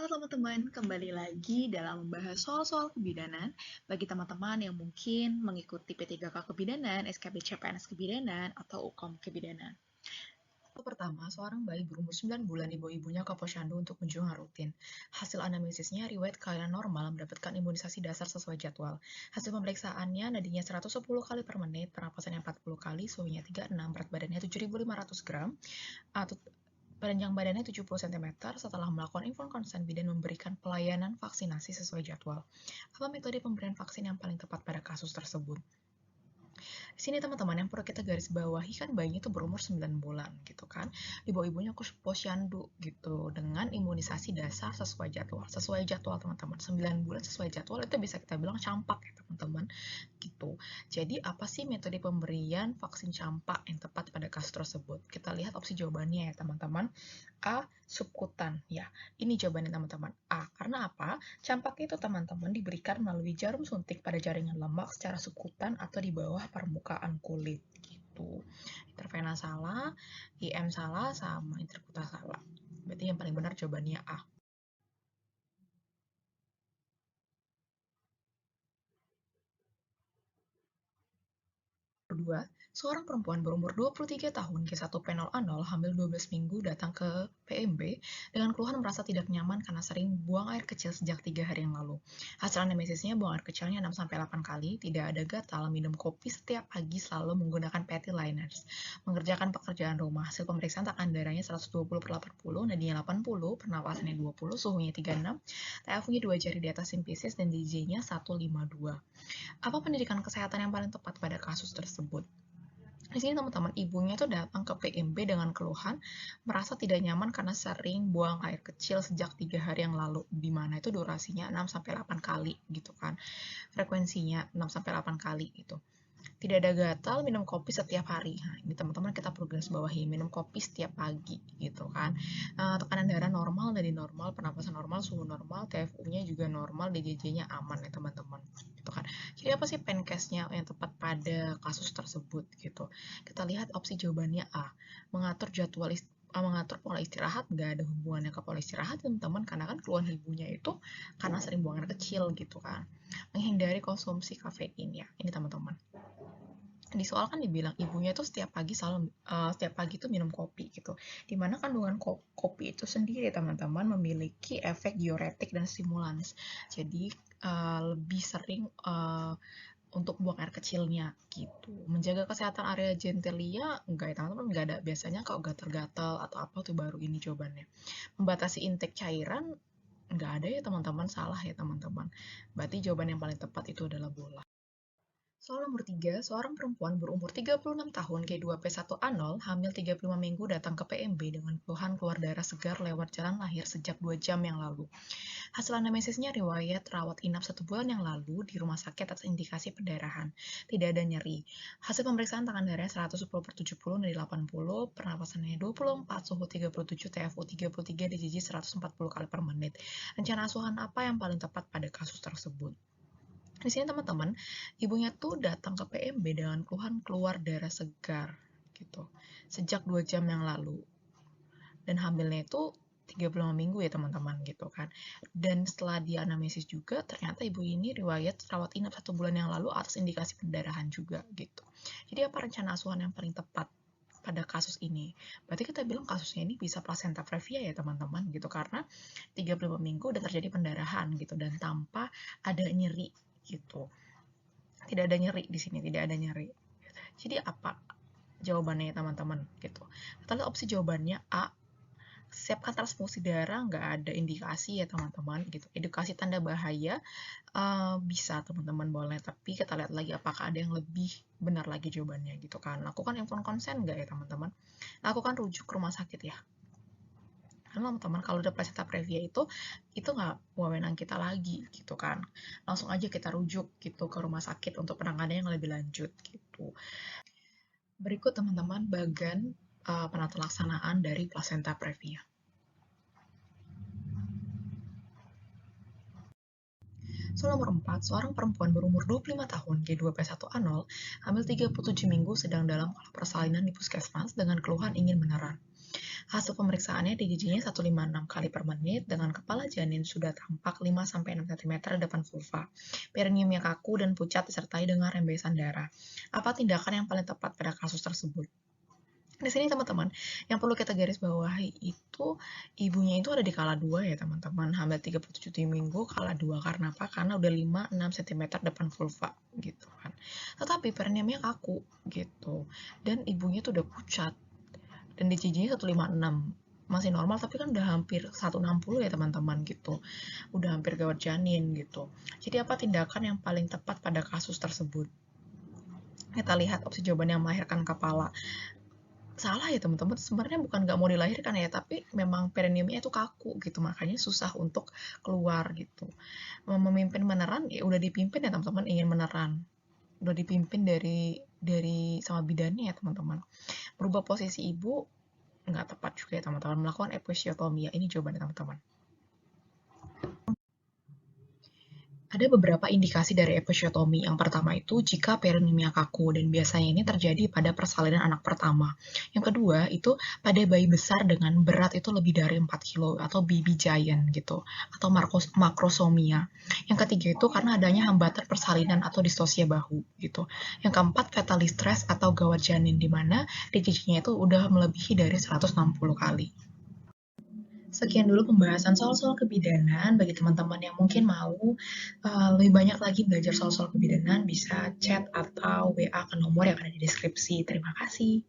Halo teman-teman, kembali lagi dalam membahas soal-soal kebidanan. Bagi teman-teman yang mungkin mengikuti P3K Kebidanan, SKB CPNS Kebidanan, atau UKOM Kebidanan. Pertama, seorang bayi berumur 9 bulan dibawa ibunya ke posyandu untuk kunjungan rutin. Hasil anamnesisnya, riwayat kelahiran normal mendapatkan imunisasi dasar sesuai jadwal. Hasil pemeriksaannya, nadinya 110 kali per menit, pernapasannya 40 kali, suhunya 36, berat badannya 7.500 gram, panjang badannya 70 cm. Setelah melakukan informed consent, bidan memberikan pelayanan vaksinasi sesuai jadwal. Apa metode pemberian vaksin yang paling tepat pada kasus tersebut? Di sini teman-teman yang perlu kita garis bawahi kan bayinya itu berumur 9 bulan gitu kan. Dibawa ibunya ke posyandu gitu dengan imunisasi dasar sesuai jadwal. Sesuai jadwal teman-teman. 9 bulan sesuai jadwal itu bisa kita bilang campak ya teman-teman gitu. Jadi apa sih metode pemberian vaksin campak yang tepat pada kasus tersebut? Kita lihat opsi jawabannya ya teman-teman. A. Subkutan. Ya, ini jawabannya teman-teman. A. Karena apa? Campak itu teman-teman diberikan melalui jarum suntik pada jaringan lemak secara subkutan atau di bawah permukaan kulit gitu. Intervena salah, IM salah, sama interkuta salah. Berarti yang paling benar jawabannya A. Kedua, seorang perempuan berumur 23 tahun G1P0A0 hamil 12 minggu datang ke PMB dengan keluhan merasa tidak nyaman karena sering buang air kecil sejak 3 hari yang lalu. Hasil anamnesisnya buang air kecilnya 6-8 kali, tidak ada gatal, minum kopi setiap pagi selalu menggunakan petty liners, mengerjakan pekerjaan rumah. Hasil pemeriksaan tekanan darahnya 120/80, nadinya 80, pernapasannya 20, suhunya 36, TFU-nya 2 jari di atas simpisis dan DJ-nya 152. Apa pendidikan kesehatan yang paling tepat pada kasus tersebut? Di sini teman-teman, ibunya tuh datang ke PMB dengan keluhan merasa tidak nyaman karena sering buang air kecil sejak 3 hari yang lalu, di mana itu durasinya 6-8 kali gitu kan. Frekuensinya 6-8 kali gitu. Tidak ada gatal, minum kopi setiap hari. Nah, ini teman-teman kita perlu garis bawahi, minum kopi setiap pagi gitu kan. Tekanan darah normal, nadi normal, pernapasan normal, suhu normal, TFU-nya juga normal, DJJ-nya aman ya teman-teman. Gitu kan. Jadi apa sih pencase-nya yang tepat pada kasus tersebut gitu. Kita lihat opsi jawabannya A. Mengatur pola istirahat, nggak ada hubungannya ke pola istirahat teman-teman, karena kan keluhan ibunya itu karena sering buang air kecil gitu kan. Menghindari konsumsi kafein ya, ini teman-teman. Di soal kan dibilang ibunya tuh setiap pagi tuh minum kopi gitu. Dimana kandungan kopi itu sendiri teman-teman memiliki efek diuretik dan stimulans. Jadi lebih sering untuk buang air kecilnya gitu. Menjaga kesehatan area genitalia enggak ya teman-teman, enggak ada. Biasanya kalau gatal-gatal atau apa tuh baru ini jawabannya. Membatasi intake cairan enggak ada ya teman-teman, salah ya teman-teman. Berarti jawaban yang paling tepat itu adalah bola. Soal nomor 3, seorang perempuan berumur 36 tahun G2P1A0 hamil 35 minggu datang ke PMB dengan keluhan keluar darah segar lewat jalan lahir sejak 2 jam yang lalu. Hasil anamnesisnya riwayat rawat inap 1 bulan yang lalu di rumah sakit atas indikasi perdarahan. Tidak ada nyeri. Hasil pemeriksaan tangan darahnya 110/70 dari 80, pernapasannya 24, suhu 37, TFU 33, DJJ 140 kali per menit. Rencana asuhan apa yang paling tepat pada kasus tersebut? Di sini teman-teman, ibunya tuh datang ke PMB dengan keluhan keluar darah segar gitu. Sejak 2 jam yang lalu. Dan hamilnya itu 35 minggu ya teman-teman gitu kan. Dan setelah dianamnesis juga ternyata ibu ini riwayat rawat inap 1 bulan yang lalu atas indikasi perdarahan juga gitu. Jadi apa rencana asuhan yang paling tepat pada kasus ini? Berarti kita bilang kasusnya ini bisa placenta previa ya teman-teman gitu, karena 35 minggu dan terjadi pendarahan gitu dan tanpa ada nyeri gitu. Tidak ada nyeri di sini, tidak ada nyeri. Jadi apa jawabannya teman-teman gitu? Kita lihat opsi jawabannya A. Siapkan transfusi darah, nggak ada indikasi ya teman-teman gitu. Edukasi tanda bahaya bisa teman-teman boleh, tapi kita lihat lagi apakah ada yang lebih benar lagi jawabannya gitu kan. Lakukan informed consent nggak ya teman-teman? Lakukan rujuk ke rumah sakit ya. Karena teman-teman kalau udah placenta previa itu nggak wewenang kita lagi gitu kan. Langsung aja kita rujuk gitu ke rumah sakit untuk penanganan yang lebih lanjut gitu. Berikut teman-teman bagan penata laksanaan dari placenta previa. Soal nomor 4, seorang perempuan berumur 25 tahun G2P1A0 hamil 37 minggu sedang dalam persalinan di puskesmas dengan keluhan ingin meneran. Hasil pemeriksaannya di giginya 156 kali per menit dengan kepala janin sudah tampak 5-6 cm depan vulva. Perineumnya kaku dan pucat disertai dengan rembesan darah. Apa tindakan yang paling tepat pada kasus tersebut? Di sini teman-teman, yang perlu kita garis bawahi itu ibunya itu ada di kala 2 ya teman-teman, hamil 37 minggu kala 2 karena apa? Karena udah 5-6 cm depan vulva gitu kan. Tetapi perineumnya kaku gitu. Dan ibunya tuh udah pucat dan di giginya 156 masih normal tapi kan udah hampir 160 ya teman-teman gitu. Udah hampir gawat janin gitu. Jadi apa tindakan yang paling tepat pada kasus tersebut? Kita lihat opsi jawaban yang melahirkan kepala. Salah ya teman-teman, sebenarnya bukan nggak mau dilahirkan ya, tapi memang perineumnya itu kaku gitu, makanya susah untuk keluar gitu. Memimpin meneran ya udah dipimpin ya teman-teman, ingin meneran udah dipimpin dari sama bidannya ya teman-teman. Berubah posisi ibu nggak tepat juga ya teman-teman, melakukan episiotomi ya, ini jawabannya teman-teman. Ada beberapa indikasi dari episiotomi. Yang pertama itu jika perineumnya kaku dan biasanya ini terjadi pada persalinan anak pertama. Yang kedua itu pada bayi besar dengan berat itu lebih dari 4 kilo atau baby giant gitu atau makrosomia. Yang ketiga itu karena adanya hambatan persalinan atau distosia bahu gitu. Yang keempat fetal distress atau gawat janin di mana giginya itu udah melebihi dari 160 kali. Sekian dulu pembahasan soal-soal kebidanan. Bagi teman-teman yang mungkin mau lebih banyak lagi belajar soal-soal kebidanan, bisa chat atau WA ke nomor yang ada di deskripsi. Terima kasih.